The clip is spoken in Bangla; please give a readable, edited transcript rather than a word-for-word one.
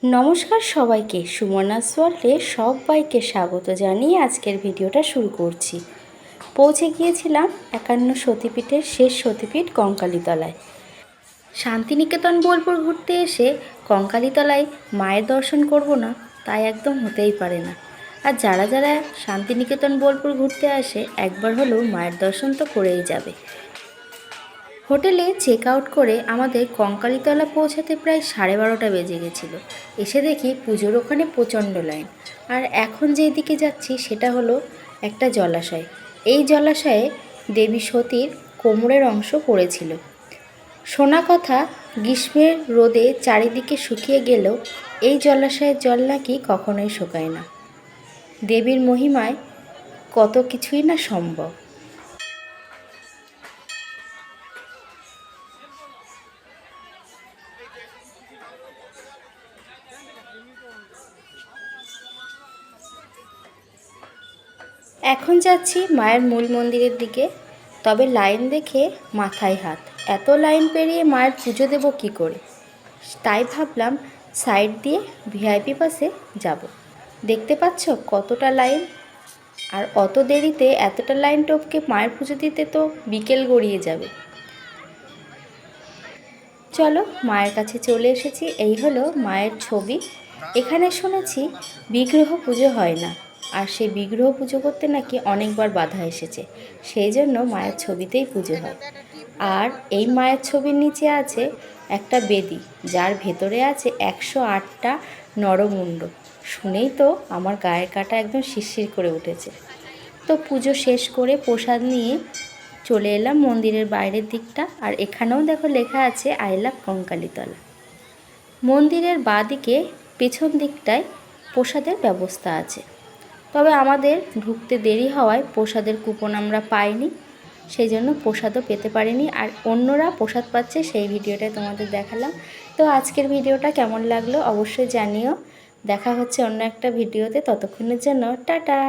নমস্কার সবাইকে, সুমনাস ওয়ার্ল্ডে সবাইকে স্বাগত জানিয়ে আজকের ভিডিওটা শুরু করছি। পৌঁছে গিয়েছিলাম 51 সতীপীঠের শেষ সতীপীঠ কঙ্কালীতলায়। শান্তিনিকেতন বোলপুর ঘুরতে এসে কঙ্কালীতলায় মায়ের দর্শন করব না, তাই একদম হতেই পারে না। আর যারা যারা শান্তিনিকেতন বোলপুর ঘুরতে আসে একবার হলেও মায়ের দর্শন তো করেই যাবে। হোটেলে চেক আউট করে আমাদের কঙ্কালীতলা পৌঁছাতে প্রায় 12:30 বেজে গেছিলো। এসে দেখি পুজোর ওখানে প্রচণ্ড লাইন। আর এখন যেই দিকে যাচ্ছি সেটা হলো একটা জলাশয়। এই জলাশয়ে দেবী সতীর কোমরের অংশ পড়েছিল। শোনা কথা, গ্রীষ্মের রোদে চারিদিকে শুকিয়ে গেলেও এই জলাশয়ের জল নাকি কখনোই শুকায় না। দেবীর মহিমায় কত কিছুই না সম্ভব। এখন যাচ্ছি মায়ের মূল মন্দিরের দিকে, তবে লাইন দেখে মাথায় হাত। এত লাইন পেরিয়ে মায়ের পুজো দেব কী করে? তাই ভাবলাম সাইড দিয়ে ভিআইপি পাসে যাব। দেখতে পাচ্ছ কতটা লাইন, আর অত দেরিতে এতটা লাইন টপকে মায়ের পুজো দিতে তো বিকেল গড়িয়ে যাবে। চলো, মায়ের কাছে চলে এসেছি। এই হলো মায়ের ছবি। এখানে শুনেছি বিগ্রহ পুজো হয় না, আর সেই বিগ্রহ পুজো করতে নাকি অনেকবার বাধা এসেছে, সেই জন্য মায়ের ছবিতেই পুজো হয়। আর এই মায়ের ছবির নিচে আছে একটা বেদি, যার ভেতরে আছে 108টা নরমুণ্ড। শুনেই তো আমার গায়ের কাটা একদম শিরশির করে উঠেছে। তো পুজো শেষ করে প্রসাদ নিয়ে চলে এলাম মন্দিরের বাইরের দিকটা। আর এখানেও দেখো লেখা আছে আই লাভ কঙ্কালীতলা। মন্দিরের বাঁদিকে পেছন দিকটায় প্রসাদের ব্যবস্থা আছে, তবে আমাদের ঢুকতে দেরি হওয়ায় প্রসাদের কুপন আমরা পাইনি, সেই জন্য প্রসাদও পেতে পারিনি। আর অন্যরা প্রসাদ পাচ্ছে সেই ভিডিওটাই তোমাদের দেখালাম। তো আজকের ভিডিওটা কেমন লাগলো অবশ্যই জানিও। দেখা হচ্ছে অন্য একটা ভিডিওতে, ততক্ষণের জন্য টাটা।